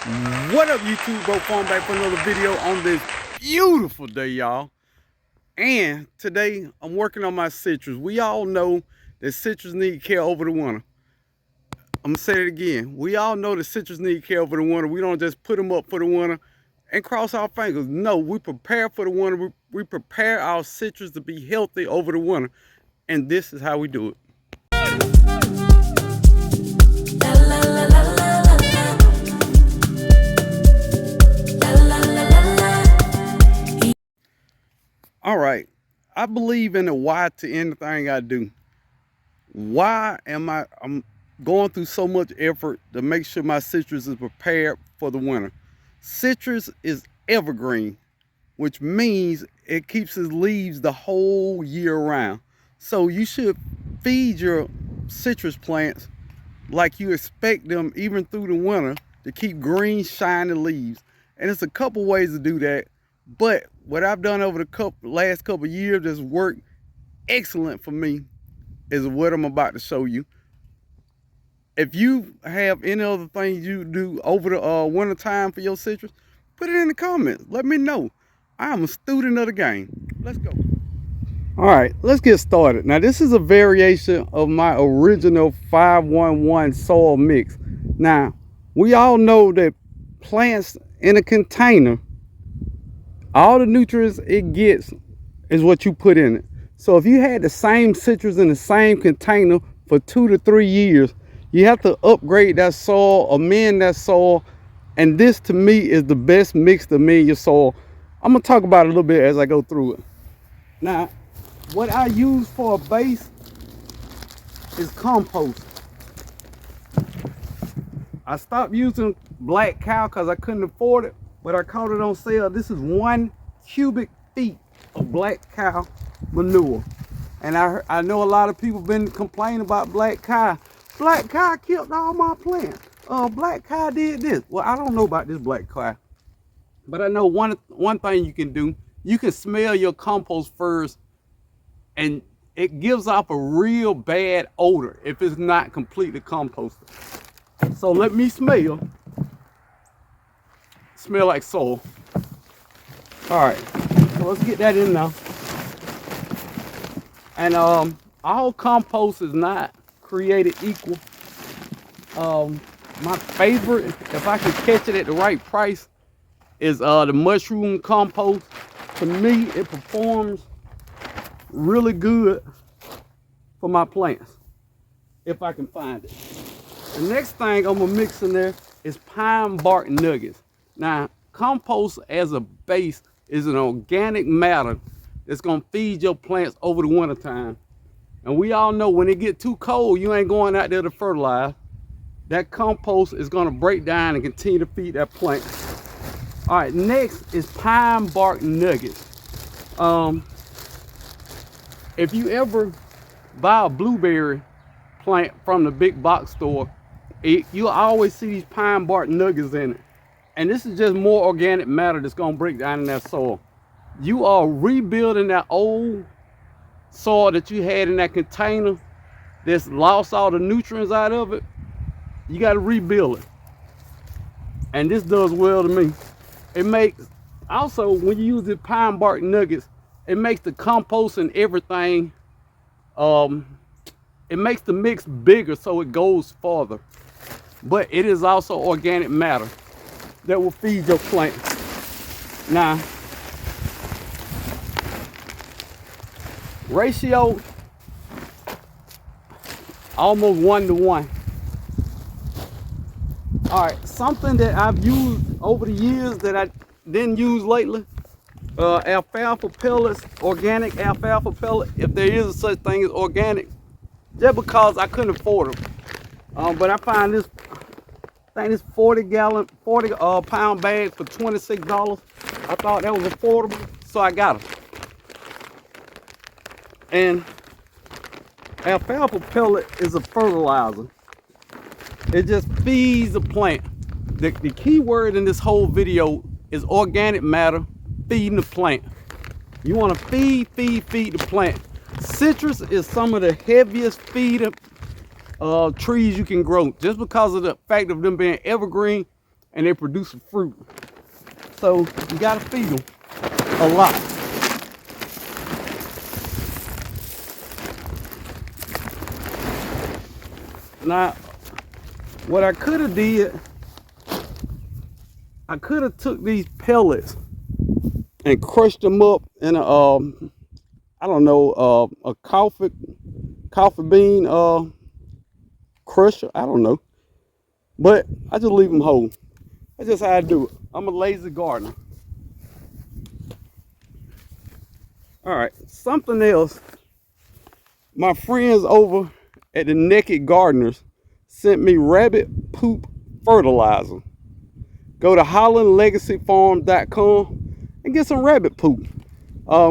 What up, YouTube? Bro, Farm back for another video on this beautiful day, y'all. And today I'm working on my citrus. We all know that citrus need care over the winter. I'm gonna say it again. We all know that citrus need care over the winter. We don't just put them up for the winter and cross our fingers. No, we prepare for the winter. We prepare our citrus to be healthy over the winter. And this is how we do it. All right, I believe in the why to anything I do. Why am I'm going through so much effort to make sure my citrus is prepared for the winter? Citrus is evergreen, which means it keeps its leaves the whole year round. So you should feed your citrus plants like you expect them even through the winter to keep green, shiny leaves. And it's a couple ways to do that. But what I've done over the last couple years that's worked excellent for me is what I'm about to show you. If you have any other things you do over the winter time for your citrus, put it in the comments. Let me know. I'm a student of the game. Let's go. All right, let's get started. Now, this is a variation of my original 511 soil mix. Now, we all know that plants in a container, all the nutrients it gets is what you put in it. So if you had the same citrus in the same container for 2 to 3 years, you have to upgrade that soil, amend that soil. And this to me is the best mix to amend your soil. I'm gonna talk about it a little bit as I go through it. Now, what I use for a base is compost. I stopped using black cow because I couldn't afford it, but I caught it on sale. This is 1 cubic feet of black cow manure. And I know a lot of people been complaining about black cow. Black cow killed all my plants. Black cow did this. Well, I don't know about this black cow, but I know one thing you can do. You can smell your compost first, and it gives off a real bad odor if it's not completely composted. So let me smell like soil. All right, so let's get that in now. And all compost is not created equal. My favorite, if I can catch it at the right price, is the mushroom compost. To me, it performs really good for my plants, if I can find it. The next thing I'm gonna mix in there is pine bark nuggets. Now, compost as a base is an organic matter that's gonna feed your plants over the winter time. And we all know when it get too cold, you ain't going out there to fertilize. That compost is gonna break down and continue to feed that plant. All right, next is pine bark nuggets. If you ever buy a blueberry plant from the big box store, you'll always see these pine bark nuggets in it. And this is just more organic matter that's gonna break down in that soil. You are rebuilding that old soil that you had in that container that's lost all the nutrients out of it. You gotta rebuild it. And this does well to me. It makes, also when you use the pine bark nuggets, it makes the compost and everything, it makes the mix bigger so it goes farther. But it is also organic matter that will feed your plant. Now, ratio, almost 1 to 1. All right, something that I've used over the years that I didn't use lately, alfalfa pellets, organic alfalfa pellet, if there is such thing as organic, just because I couldn't afford them. But I find this, I think this 40 pound bag for $26. I thought that was affordable, so I got them. And alfalfa pellet is a fertilizer. It just feeds the plant. The key word in this whole video is organic matter feeding the plant. You want to feed the plant. Citrus is some of the heaviest feeder trees you can grow, just because of the fact of them being evergreen and they produce fruit. So you gotta feed them a lot. Now, what I could have did, I could have took these pellets and crushed them up in a, I don't know, a coffee bean crusher. I don't know, but I just leave them whole. That's just how I do it. I'm a lazy gardener. All right, something else. My friends over at the Naked Gardeners sent me rabbit poop fertilizer. Go to hollandlegacyfarm.com and get some rabbit poop.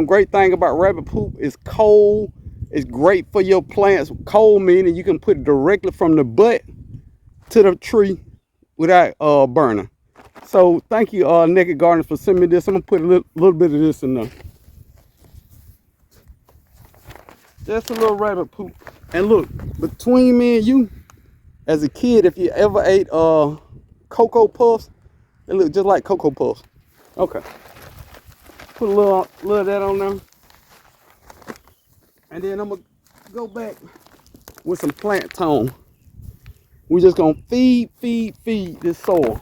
Great thing about rabbit poop is cold. It's great for your plants. Cold meaning you can put it directly from the butt to the tree without burning. So thank you, Naked Gardeners, for sending me this. I'm gonna put a little bit of this in there. Just a little rabbit poop. And look, between me and you, as a kid, if you ever ate Cocoa Puffs, they look just like Cocoa Puffs. Okay. Put a little of that on there. And then I'm gonna go back with some plant tone. We're just gonna feed this soil.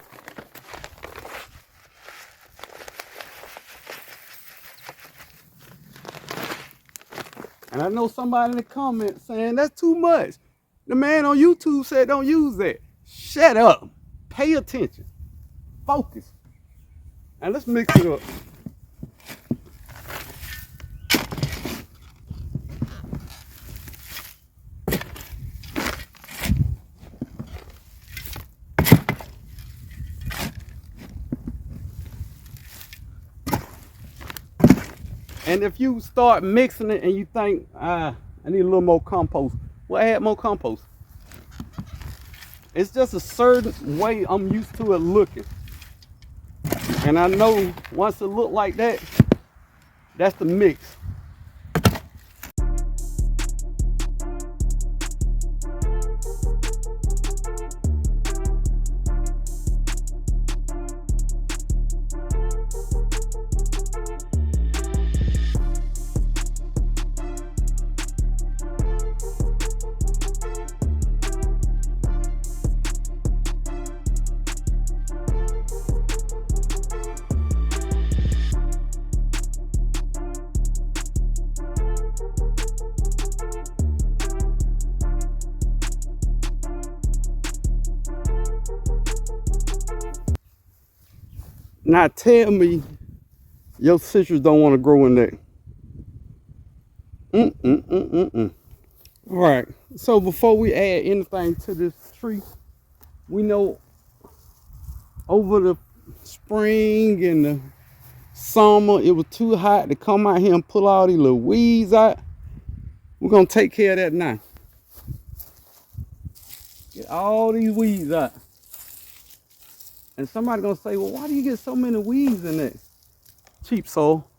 And I know somebody in the comments saying that's too much. The man on YouTube said don't use that. Shut up. Pay attention. Focus. And let's mix it up. And if you start mixing it and you think, I need a little more compost, well, add more compost. It's just a certain way I'm used to it looking. And I know once it look like that, that's the mix. Now tell me your citrus don't want to grow in there. All right, so before we add anything to this tree, we know over the spring and the summer, it was too hot to come out here and pull all these little weeds out. We're gonna take care of that now. Get all these weeds out. And somebody gonna say, well, why do you get so many weeds in there? Cheap soil.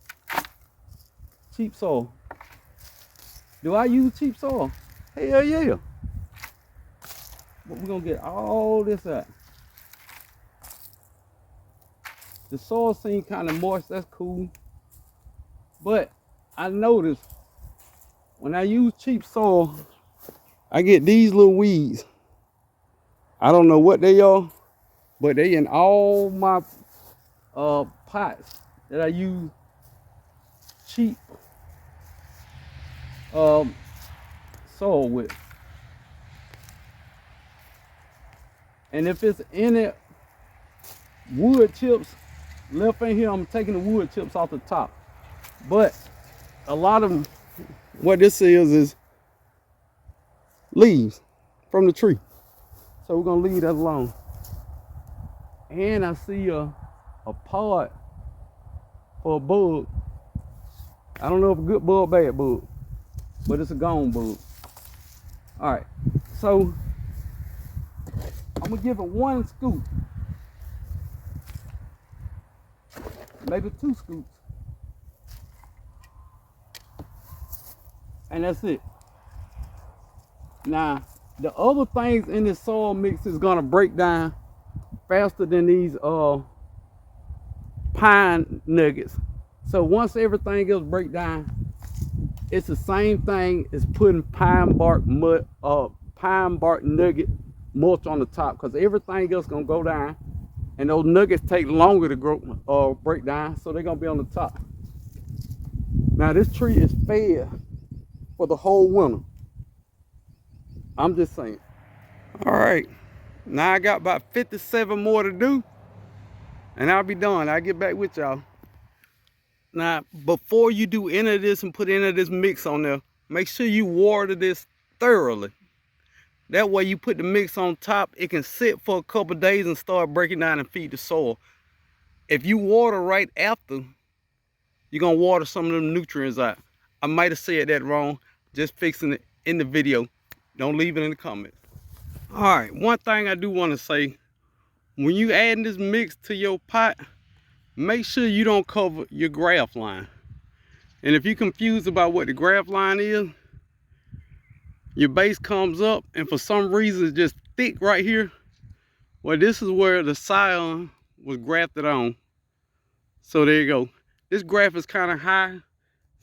Cheap soil. Do I use cheap soil? Hell yeah. But we're gonna get all this out. The soil seems kind of moist, that's cool. But I noticed when I use cheap soil, I get these little weeds. I don't know what they are, but they in all my pots that I use cheap soil with. And if it's any wood chips left in here, I'm taking the wood chips off the top. But a lot of them, what this is leaves from the tree. So we're gonna leave that alone. And I see a pod for a bug. I don't know if a good bug, bad bug, but it's a gone bug. All right, so I'm gonna give it 1 scoop, maybe 2 scoops, and that's it. Now, the other things in this soil mix is gonna break down faster than these pine nuggets. So once everything else break down, it's the same thing as putting pine bark nugget mulch on the top, because everything else gonna go down, and those nuggets take longer to grow break down, so they're gonna be on the top. Now this tree is fed for the whole winter. I'm just saying. All right, now I got about 57 more to do, and I'll be done. I'll get back with y'all. Now, before you do any of this and put any of this mix on there, make sure you water this thoroughly. That way you put the mix on top, it can sit for a couple days and start breaking down and feed the soil. If you water right after, you're gonna water some of them nutrients out. I might have said that wrong, just fixing it in the video. Don't leave it in the comments. All right, one thing I do want to say, when you add this mix to your pot, make sure you don't cover your graft line. And if you're confused about what the graft line is, your base comes up and for some reason it's just thick right here. Well, this is where the scion was grafted on. So there you go. This graft is kind of high.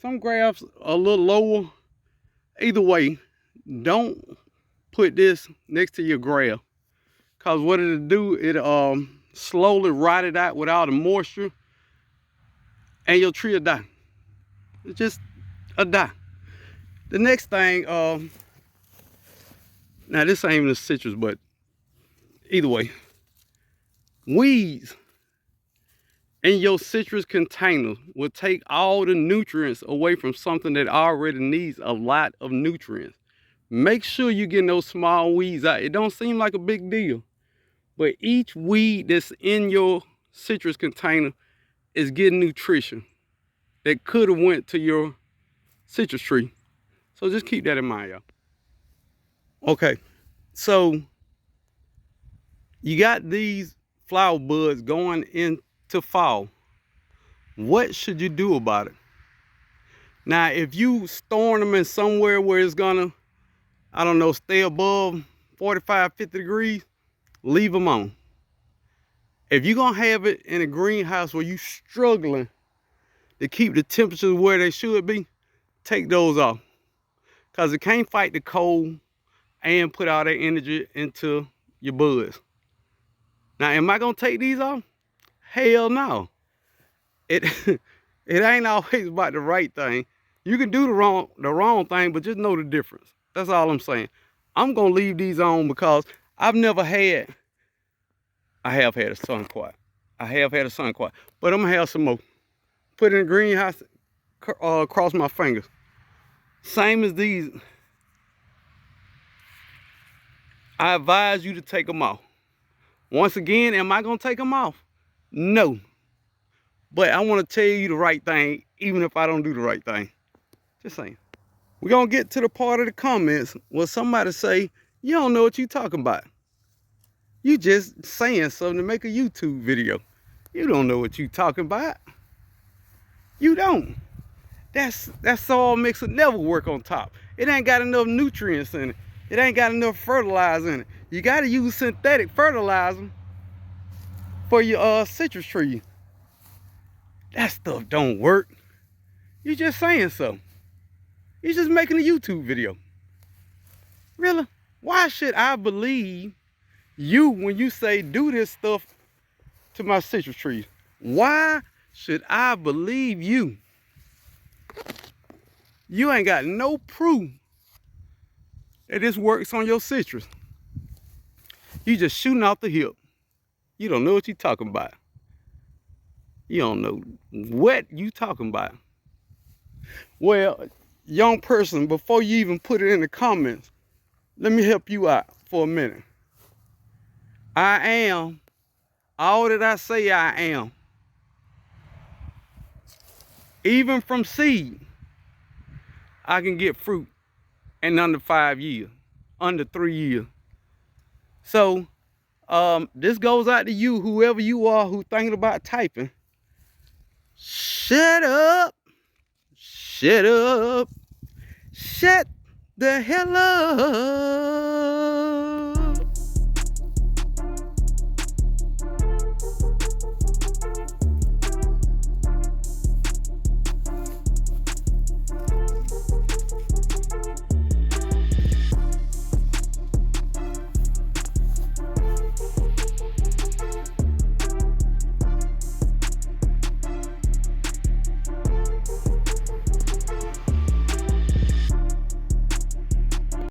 Some grafts are a little lower. Either way, don't put this next to your graft, because what it'll do, it'll slowly rot it out with all the moisture, and your tree will die. It's just a die. The next thing, now this ain't even a citrus, but either way, weeds in your citrus container will take all the nutrients away from something that already needs a lot of nutrients. Make sure you're getting those small weeds out. It don't seem like a big deal, but each weed that's in your citrus container is getting nutrition that could have went to your citrus tree. So just keep that in mind, y'all. Okay, so you got these flower buds going into fall. What should you do about it? Now, if you storing them in somewhere where it's gonna, I don't know, stay above 45, 50 degrees, leave them on. If you're gonna have it in a greenhouse where you're struggling to keep the temperatures where they should be, take those off, because it can't fight the cold and put all that energy into your buds. Now, am I gonna take these off? Hell no. It ain't always about the right thing. You can do the wrong thing, but just know the difference. That's all I'm saying. I'm gonna leave these on because I have had a sunquat. But I'm gonna have some more. Put it in the greenhouse, cross my fingers. Same as these. I advise you to take them off. Once again, am I gonna take them off? No. But I wanna tell you the right thing, even if I don't do the right thing. Just saying. We're gonna get to the part of the comments where somebody say, you don't know what you talking about. You just saying something to make a YouTube video. You don't know what you talking about. You don't. That soil mix will never work on top. It ain't got enough nutrients in it. It ain't got enough fertilizer in it. You gotta use synthetic fertilizer for your citrus tree. That stuff don't work. You just saying so. You're just making a YouTube video. Really? Why should I believe you when you say do this stuff to my citrus trees? Why should I believe you? You ain't got no proof that this works on your citrus. You just shooting off the hip. You don't know what you're talking about. You don't know what you talking about. Well, young person, before you even put it in the comments, let me help you out for a minute. I am all that I say I am. Even from seed, I can get fruit in under 5 years, under 3 years. So this goes out to you, whoever you are who thinking about typing. Shut up. Shut up. Shut the hell up.